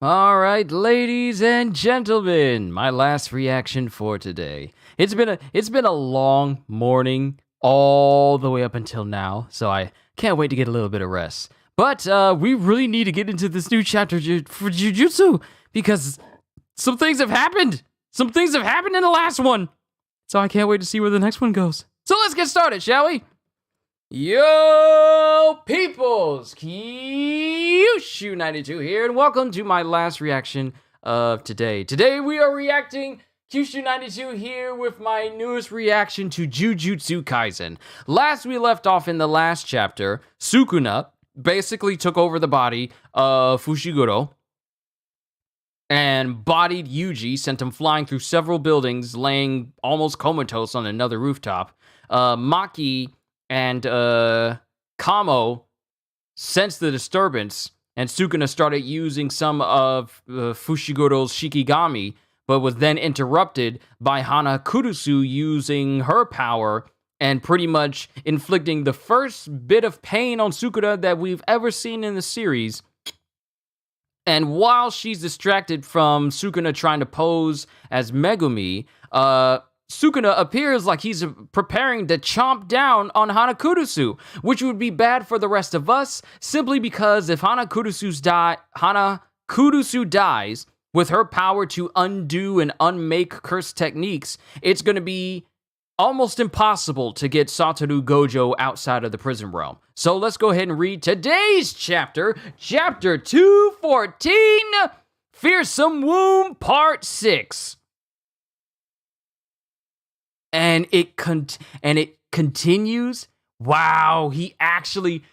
All right, ladies and gentlemen, my last reaction for today. It's been a long morning all the way up until now, so I can't wait to get a little bit of rest. But we really need to get into this new chapter for Jujutsu because some things have happened. Some things have happened in the last one, so I can't wait to see where the next one goes. So let's get started, shall we? Yo, peoples! Kyushu92 here, and welcome to my last reaction of today. Today we are reacting Kyushu92 here with my newest reaction to Jujutsu Kaisen. Last we left off in the last chapter, Sukuna basically took over the body of Fushiguro and bodied Yuji, sent him flying through several buildings, laying almost comatose on another rooftop. Maki and Kamo sensed the disturbance, and Sukuna started using some of Fushiguro's Shikigami, but was then interrupted by Hana Kurusu using her power and pretty much inflicting the first bit of pain on Sukuna that we've ever seen in the series. And while she's distracted from Sukuna trying to pose as Megumi, Sukuna appears like he's preparing to chomp down on Hanakurusu, which would be bad for the rest of us, simply because if Hanakurusu dies with her power to undo and unmake curse techniques, it's going to be almost impossible to get Satoru Gojo outside of the prison realm. So let's go ahead and read today's chapter, Chapter 214, Fearsome Womb, Part 6. And it continues. Wow, he actually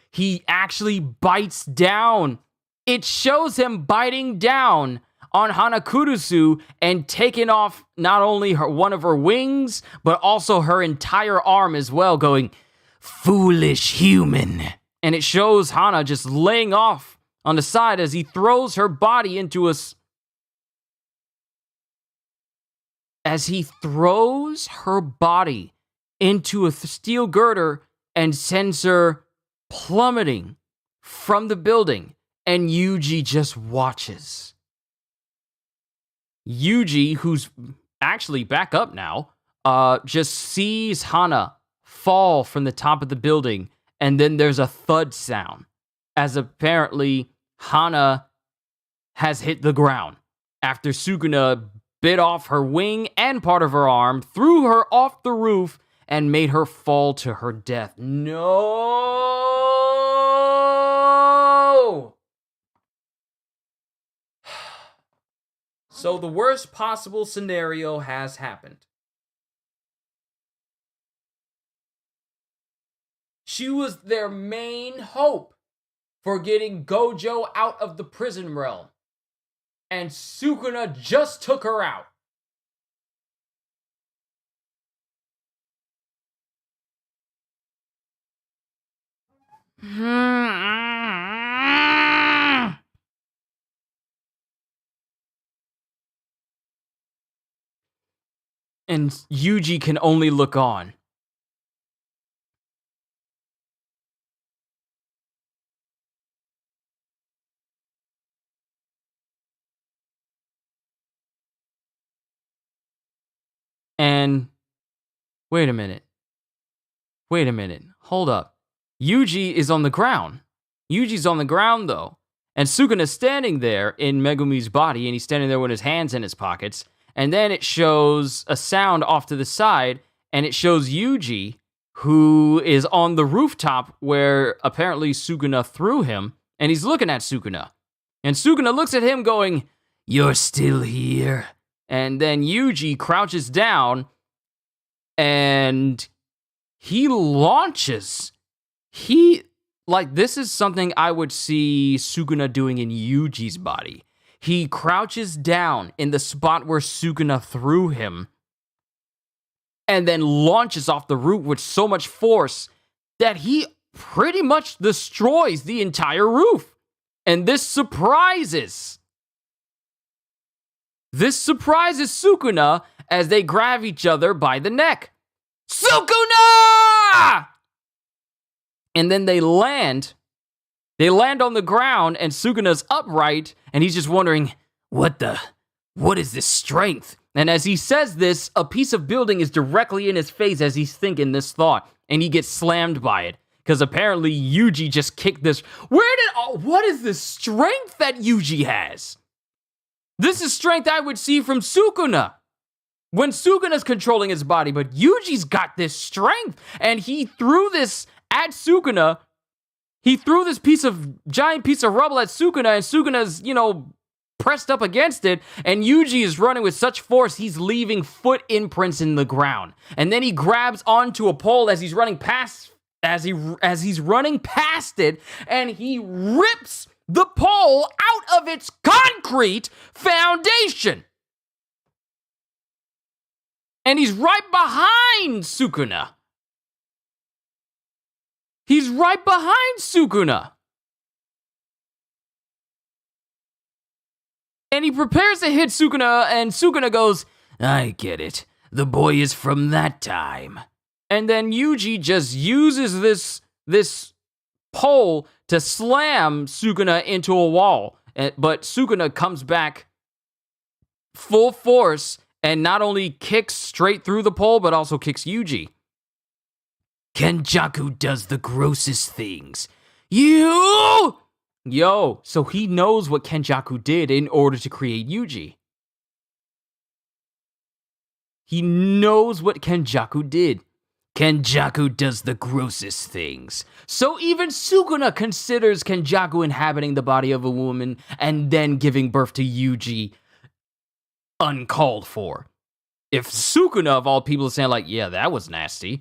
bites down. It shows him biting down on Hanakurusu and taking off not only one of her wings, but also her entire arm as well, going, "Foolish human." And it shows Hana just laying off on the side as he throws her body into a steel girder and sends her plummeting from the building, and Yuji just watches. Yuji, who's actually back up now, just sees Hana fall from the top of the building, and then there's a thud sound, as apparently Hana has hit the ground after Sukuna bit off her wing and part of her arm, threw her off the roof, and made her fall to her death. No! So the worst possible scenario has happened. She was their main hope for getting Gojo out of the prison realm, and Sukuna just took her out. And Yuji can only look on. And wait a minute, hold up. Yuji is on the ground. Yuji's on the ground, though. And Sukuna's standing there in Megumi's body, and he's standing there with his hands in his pockets. And then it shows a sound off to the side, and it shows Yuji, who is on the rooftop where apparently Sukuna threw him, and he's looking at Sukuna. And Sukuna looks at him going, "You're still here." And then Yuji crouches down, and he launches. This is something I would see Sukuna doing in Yuji's body. He crouches down in the spot where Sukuna threw him, and then launches off the roof with so much force that he pretty much destroys the entire roof. And this surprises Sukuna as they grab each other by the neck. Sukuna! And then they land They land on the ground, and Sukuna's upright, and he's just wondering, what is this strength? And as he says this, a piece of building is directly in his face as he's thinking this thought, and he gets slammed by it. Because apparently Yuji just kicked this. What is this strength that Yuji has? This is strength I would see from Sukuna. When Sukuna's controlling his body, but Yuji's got this strength. And he threw this at Sukuna. He threw this giant piece of rubble at Sukuna, and Sukuna's, pressed up against it, and Yuji is running with such force, he's leaving foot imprints in the ground. And then he grabs onto a pole as he's running past it, and he rips the pole out of its concrete foundation. And he's right behind Sukuna. He's right behind Sukuna. And he prepares to hit Sukuna, and Sukuna goes, I get it. The boy is from that time. And then Yuji just uses this pole to slam Sukuna into a wall. But Sukuna comes back full force and not only kicks straight through the pole, but also kicks Yuji. Kenjaku does the grossest things. Yo, so he knows what Kenjaku did in order to create Yuji. He knows what Kenjaku did. Kenjaku does the grossest things. So even Sukuna considers Kenjaku inhabiting the body of a woman and then giving birth to Yuji uncalled for. If Sukuna, of all people, is saying like, yeah, that was nasty,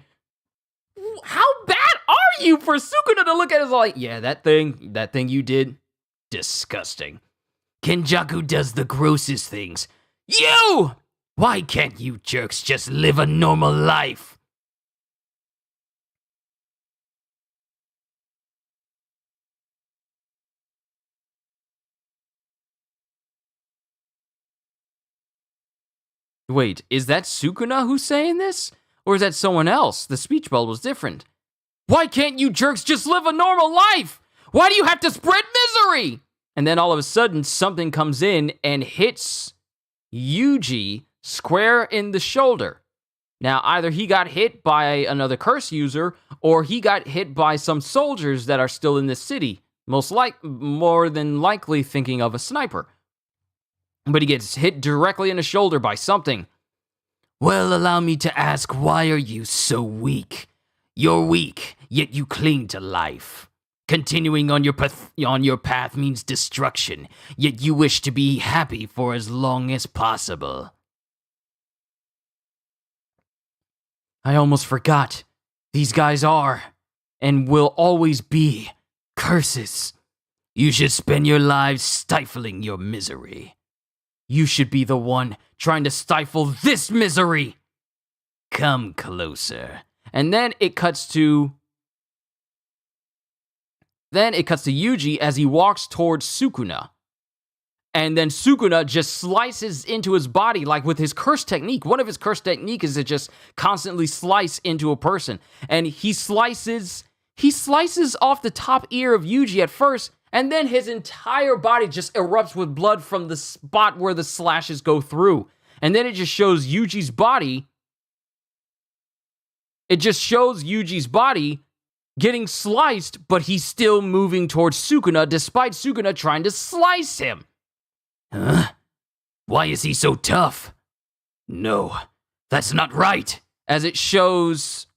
how bad are you for Sukuna to look at it like, yeah, that thing you did, disgusting. Kenjaku does the grossest things. You! Why can't you jerks just live a normal life? Wait, is that Sukuna who's saying this? Or is that someone else? The speech bubble was different. Why can't you jerks just live a normal life? Why do you have to spread misery? And then all of a sudden, something comes in and hits Yuji square in the shoulder. Now, either he got hit by another curse user, or he got hit by some soldiers that are still in the city. More than likely thinking of a sniper. But he gets hit directly in the shoulder by something. Well, allow me to ask, why are you so weak? You're weak, yet you cling to life. Continuing on your path means destruction, yet you wish to be happy for as long as possible. I almost forgot. These guys are, and will always be, curses. You should spend your lives stifling your misery. You should be the one trying to stifle this misery. Come closer. And then it cuts to Yuji as he walks towards Sukuna. And then Sukuna just slices into his body, like with his curse technique. One of his curse techniques is to just constantly slice into a person. And he slices off the top ear of Yuji at first, and then his entire body just erupts with blood from the spot where the slashes go through. And then it just shows Yuji's body. It just shows Yuji's body getting sliced, but he's still moving towards Sukuna, despite Sukuna trying to slice him. Huh? Why is he so tough? No, that's not right. As it shows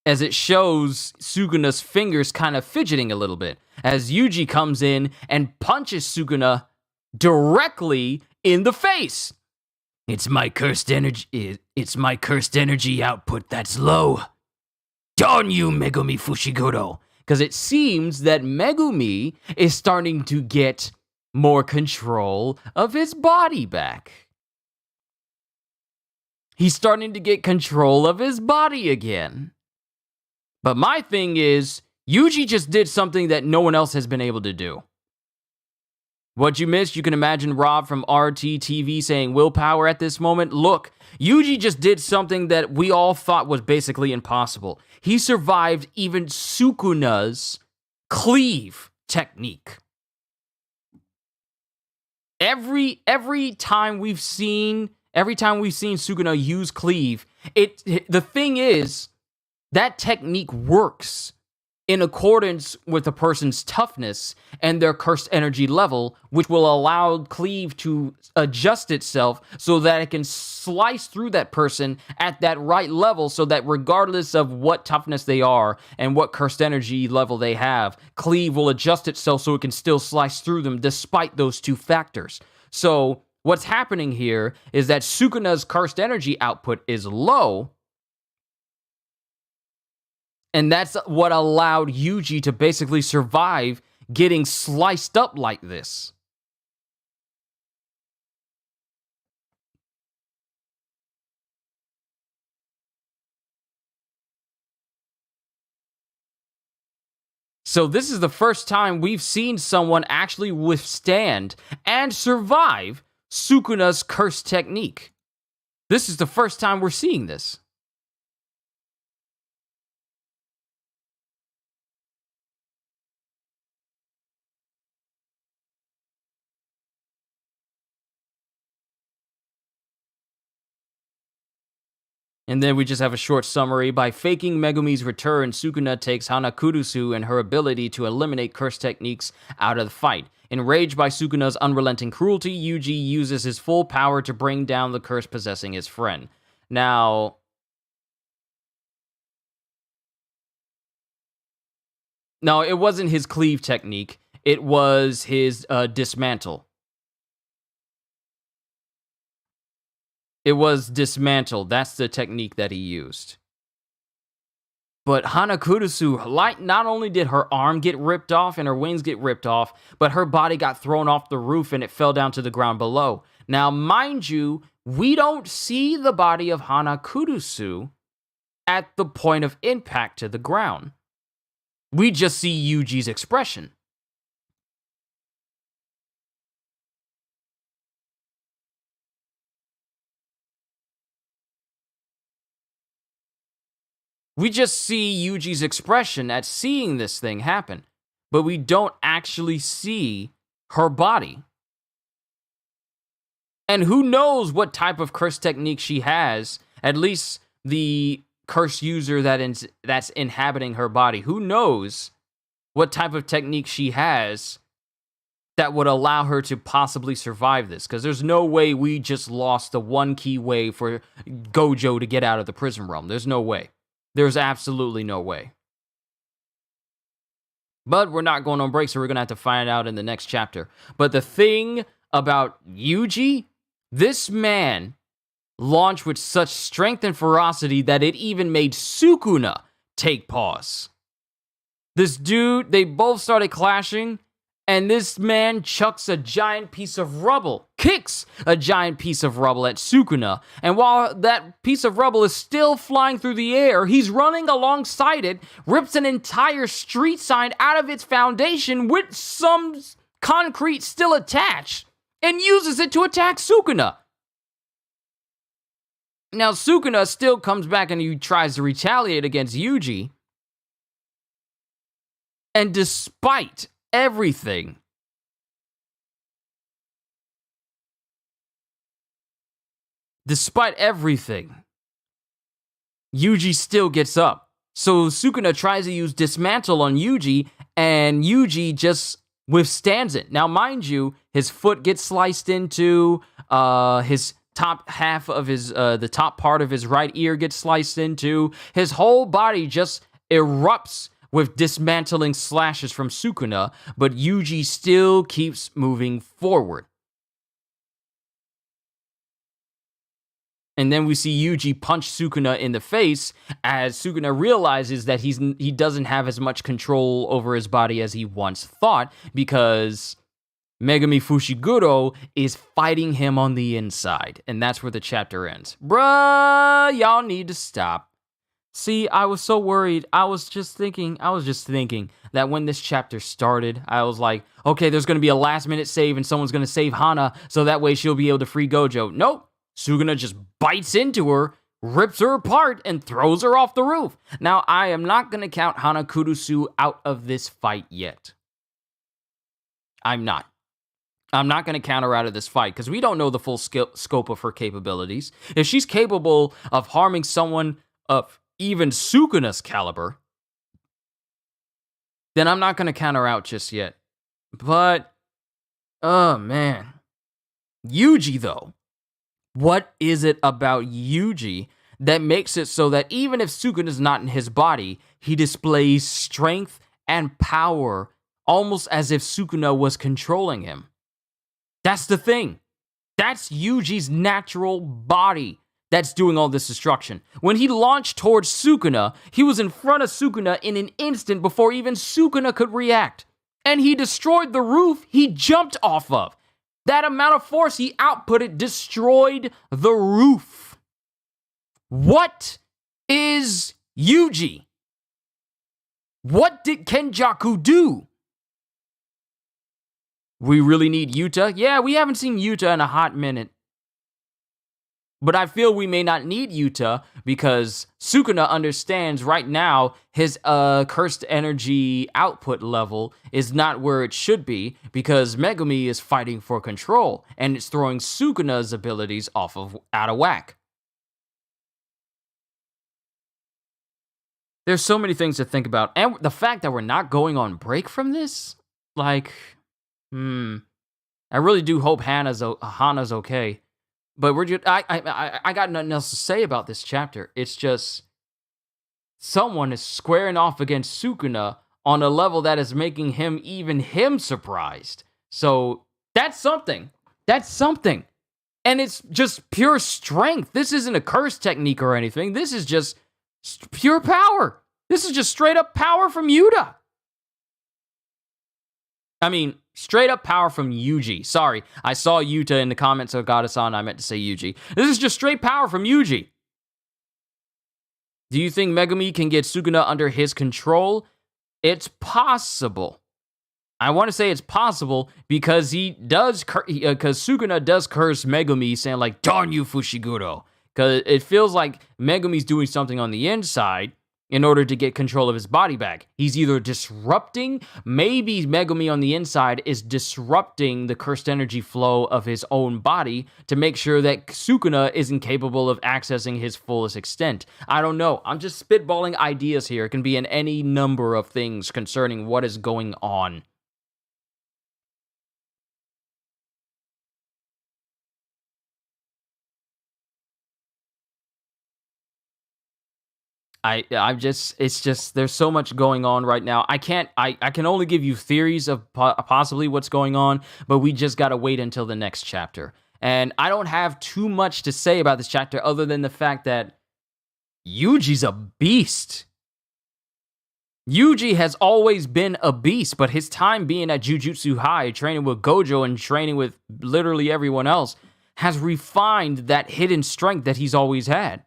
Sukuna's fingers kind of fidgeting a little bit as Yuji comes in and punches Sukuna directly in the face. It's my cursed energy output that's low. Darn you, Megumi Fushiguro. Because it seems that Megumi is starting to get more control of his body back. He's starting to get control of his body again. But my thing is, Yuji just did something that no one else has been able to do. What you missed, you can imagine Rob from RTTV saying willpower at this moment. Look, Yuji just did something that we all thought was basically impossible. He survived even Sukuna's cleave technique. Every time we've seen Sukuna use cleave, the thing is that technique works in accordance with a person's toughness and their cursed energy level, which will allow cleave to adjust itself so that it can slice through that person at that right level, so that regardless of what toughness they are and what cursed energy level they have, cleave will adjust itself so it can still slice through them despite those two factors. So what's happening here is that Sukuna's cursed energy output is low, and that's what allowed Yuji to basically survive getting sliced up like this. So this is the first time we've seen someone actually withstand and survive Sukuna's curse technique. This is the first time we're seeing this. And then we just have a short summary. By faking Megumi's return, Sukuna takes Hanakurusu and her ability to eliminate curse techniques out of the fight. Enraged by Sukuna's unrelenting cruelty, Yuji uses his full power to bring down the curse possessing his friend. Now, no, it wasn't his cleave technique. It was his dismantle. It was dismantle. That's the technique that he used. But Hanakurusu, not only did her arm get ripped off and her wings get ripped off, but her body got thrown off the roof and it fell down to the ground below. Now, mind you, we don't see the body of Hanakurusu at the point of impact to the ground. We just see Yuji's expression. We just see Yuji's expression at seeing this thing happen, but we don't actually see her body. And who knows what type of curse technique she has, at least the curse user that's inhabiting her body. Who knows what type of technique she has that would allow her to possibly survive this, because there's no way we just lost the one key way for Gojo to get out of the prison realm. There's no way. There's absolutely no way. But we're not going on break, so we're going to have to find out in the next chapter. But the thing about Yuji, this man launched with such strength and ferocity that it even made Sukuna take pause. This dude, they both started clashing, and this man chucks a giant piece of rubble, kicks a giant piece of rubble at Sukuna. And while that piece of rubble is still flying through the air, he's running alongside it, rips an entire street sign out of its foundation with some concrete still attached, and uses it to attack Sukuna. Now, Sukuna still comes back and he tries to retaliate against Yuji. And despite everything, Yuji still gets up. So Sukuna tries to use dismantle on Yuji, and Yuji just withstands it. Now, mind you, his foot gets sliced into, his top half of his, the top part of his right ear gets sliced into. His whole body just erupts with dismantling slashes from Sukuna, but Yuji still keeps moving forward. And then we see Yuji punch Sukuna in the face as Sukuna realizes that he doesn't have as much control over his body as he once thought, because Megumi Fushiguro is fighting him on the inside. And that's where the chapter ends. Bruh, y'all need to stop. See, I was so worried. I was just thinking that when this chapter started, I was like, okay, there's going to be a last minute save and someone's going to save Hana so that way she'll be able to free Gojo. Nope. Sukuna just bites into her, rips her apart, and throws her off the roof. Now, I am not going to count Hana Kurusu out of this fight yet. I'm not. I'm not going to count her out of this fight because we don't know the full scope of her capabilities. If she's capable of harming someone of even Sukuna's caliber, then I'm not going to count her out just yet. But, oh man. Yuji, though. What is it about Yuji that makes it so that even if Sukuna's not in his body, he displays strength and power almost as if Sukuna was controlling him? That's the thing. That's Yuji's natural body that's doing all this destruction. When he launched towards Sukuna, he was in front of Sukuna in an instant before even Sukuna could react. And he destroyed the roof he jumped off of. That amount of force he outputted destroyed the roof. What is Yuji? What did Kenjaku do? We really need Yuta? Yeah, we haven't seen Yuta in a hot minute. But I feel we may not need Yuta because Sukuna understands right now his cursed energy output level is not where it should be because Megumi is fighting for control and it's throwing Sukuna's abilities out of whack. There's so many things to think about. And the fact that we're not going on break from this, like, I really do hope Hana's okay. But we're just, I got nothing else to say about this chapter. It's just someone is squaring off against Sukuna on a level that is making him surprised. So that's something. That's something. And it's just pure strength. This isn't a curse technique or anything. This is just pure power. This is just straight up power from Yuta. I mean, straight up power from Yuji. Sorry, I saw Yuta in the comments of Goddess-san. I meant to say Yuji. This is just straight power from Yuji. Do you think Megumi can get Sukuna under his control? It's possible. I want to say it's possible because because Sukuna does curse Megumi, saying like, darn you, Fushiguro. Because it feels like Megumi's doing something on the inside in order to get control of his body back. He's either disrupting, maybe Megumi on the inside is disrupting the cursed energy flow of his own body to make sure that Sukuna isn't capable of accessing his fullest extent. I don't know. I'm just spitballing ideas here. It can be in any number of things concerning what is going on. It's just, there's so much going on right now. I can only give you theories of possibly what's going on, but we just gotta wait until the next chapter. And I don't have too much to say about this chapter other than the fact that Yuji's a beast. Yuji has always been a beast, but his time being at Jujutsu High, training with Gojo and training with literally everyone else, has refined that hidden strength that he's always had.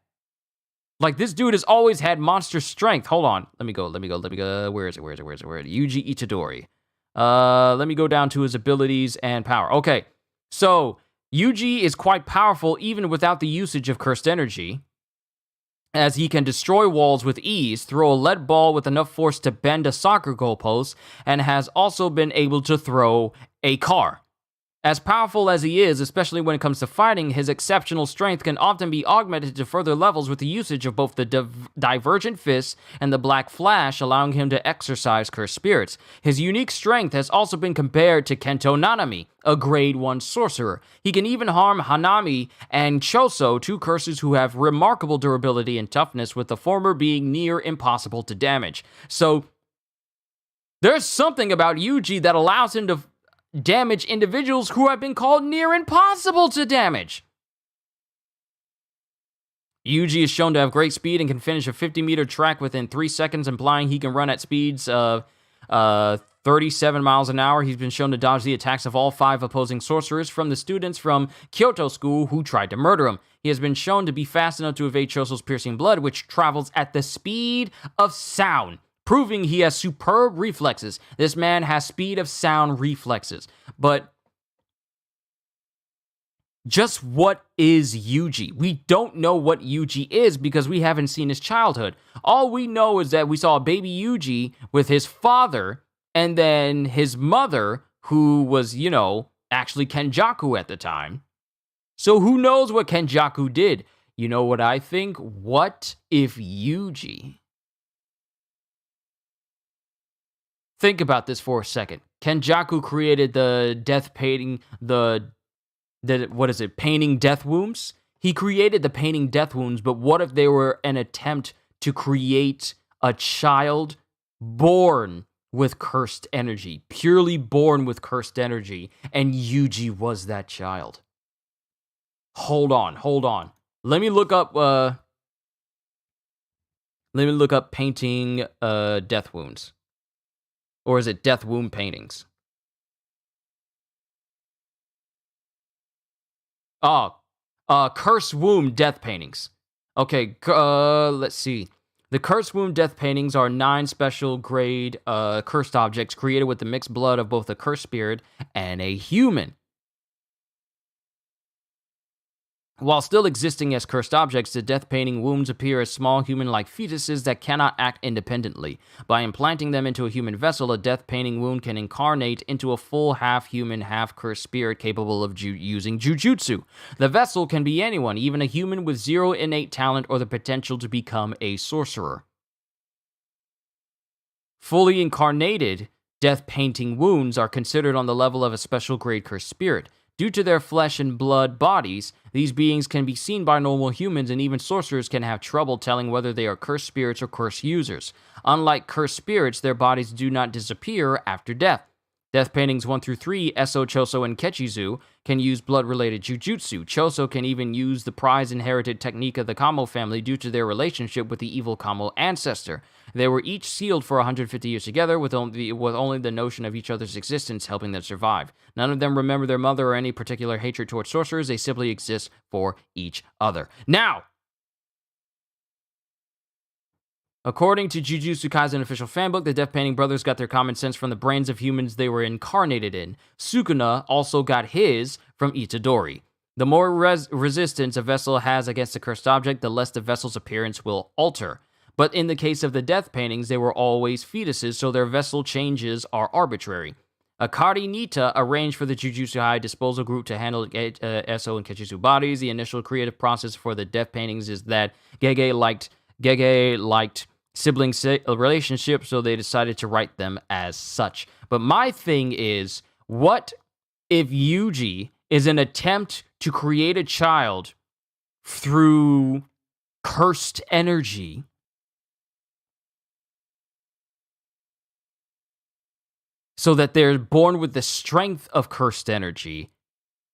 Like, this dude has always had monster strength. Hold on. Let me go. Where is it? Yuji Itadori. Let me go down to his abilities and power. Okay. So, Yuji is quite powerful even without the usage of cursed energy, as he can destroy walls with ease, throw a lead ball with enough force to bend a soccer goalpost, and has also been able to throw a car. As powerful as he is, especially when it comes to fighting, his exceptional strength can often be augmented to further levels with the usage of both the Divergent Fist and the Black Flash, allowing him to exercise cursed spirits. His unique strength has also been compared to Kento Nanami, a grade 1 sorcerer. He can even harm Hanami and Choso, two cursors who have remarkable durability and toughness, with the former being near impossible to damage. So, there's something about Yuji that allows him to damage individuals who have been called near impossible to damage. Yuji is shown to have great speed and can finish a 50-meter track within 3 seconds, implying he can run at speeds of 3 37 miles an hour. He's been shown to dodge the attacks of all 5 opposing sorcerers from the students from Kyoto School who tried to murder him. He has been shown to be fast enough to evade Choso's piercing blood, which travels at the speed of sound, proving he has superb reflexes. This man has speed of sound reflexes. But just what is Yuji? We don't know what Yuji is because we haven't seen his childhood. All we know is that we saw a baby Yuji with his father and then his mother, who was, actually Kenjaku at the time. So who knows what Kenjaku did? You know what I think? What if Yuji... Think about this for a second. Kenjaku created the death painting, painting death wounds? He created the painting death wounds, but what if they were an attempt to create a child born with cursed energy, purely born with cursed energy, and Yuji was that child? Hold on. Let me look up painting death wounds. Or is it death wound paintings? Curse womb death paintings. Okay, let's see. The Curse Womb Death Paintings are 9 special grade cursed objects created with the mixed blood of both a cursed spirit and a human. While still existing as cursed objects, the death painting wounds appear as small human-like fetuses that cannot act independently. By implanting them into a human vessel, a death painting wound can incarnate into a full half-human, half-cursed spirit capable of using jujutsu. The vessel can be anyone, even a human with 0 innate talent or the potential to become a sorcerer. Fully incarnated death painting wounds are considered on the level of a special grade cursed spirit. Due to their flesh and blood bodies, these beings can be seen by normal humans, and even sorcerers can have trouble telling whether they are cursed spirits or cursed users. Unlike cursed spirits, their bodies do not disappear after death. Death paintings 1 through 3, Eso, Choso, and Kechizu, can use blood-related jujutsu. Choso can even use the prize-inherited technique of the Kamo family due to their relationship with the evil Kamo ancestor. They were each sealed for 150 years together, with only the notion of each other's existence helping them survive. None of them remember their mother or any particular hatred towards sorcerers. They simply exist for each other. Now, according to Jujutsu Kaisen official fanbook, the Death Painting brothers got their common sense from the brains of humans they were incarnated in. Sukuna also got his from Itadori. The more resistance a vessel has against a cursed object, the less the vessel's appearance will alter. But in the case of the Death Paintings, they were always fetuses, so their vessel changes are arbitrary. Akari Nita arranged for the Jujutsu High disposal group to handle Eso and Kechizu bodies. The initial creative process for the Death Paintings is that Gege liked sibling relationship, so they decided to write them as such. But my thing is, what if Yuji is an attempt to create a child through cursed energy? So that they're born with the strength of cursed energy,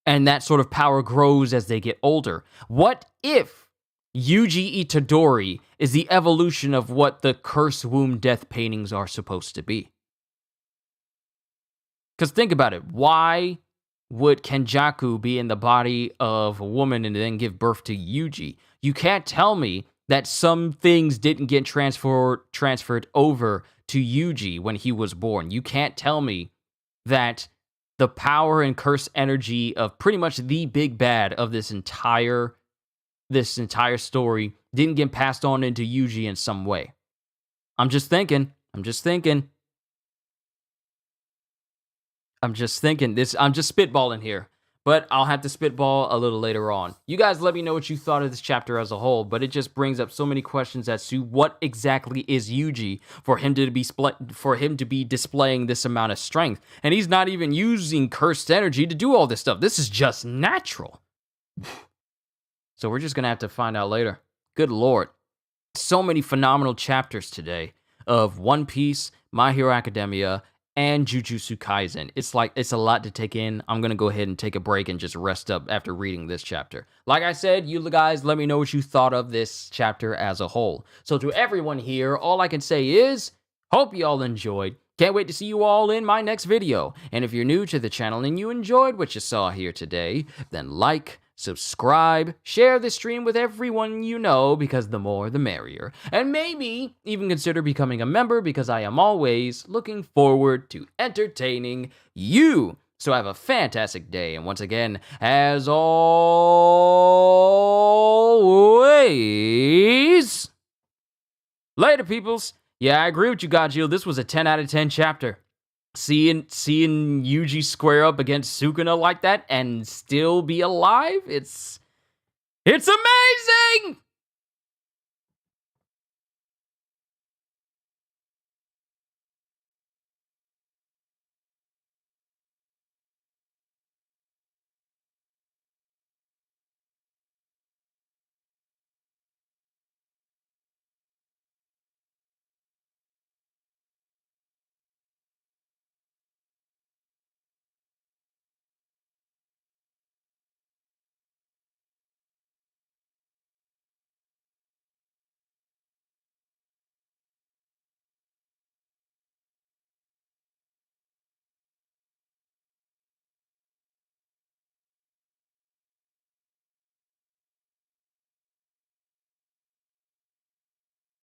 and that sort of power grows as they get older. What if Yuji Itadori is the evolution of what the Curse Womb Death Paintings are supposed to be? Because think about it. Why would Kenjaku be in the body of a woman and then give birth to Yuji? You can't tell me that some things didn't get transferred over to Yuji when he was born. You can't tell me that the power and curse energy of pretty much the big bad of this entire story didn't get passed on into Yuji in some way. I'm just thinking. I'm just spitballing here. But I'll have to spitball a little later on. You guys let me know what you thought of this chapter as a whole, but it just brings up so many questions as to what exactly is Yuji for him to be displaying this amount of strength. And he's not even using cursed energy to do all this stuff. This is just natural. So we're just going to have to find out later. Good Lord. So many phenomenal chapters today of One Piece, My Hero Academia, and Jujutsu Kaisen. It's a lot to take in. I'm going to go ahead and take a break and just rest up after reading this chapter. Like I said, you guys let me know what you thought of this chapter as a whole. So to everyone here, all I can say is, hope you all enjoyed. Can't wait to see you all in my next video. And if you're new to the channel and you enjoyed what you saw here today, then like, subscribe, share this stream with everyone you know, because the more the merrier. And maybe even consider becoming a member, because I am always looking forward to entertaining you. So have a fantastic day, and once again, as always, later, peoples. Yeah, I agree with you, Gajil. This was a 10 out of 10 chapter. Seeing Yuji square up against Sukuna like that and still be alive, it's amazing!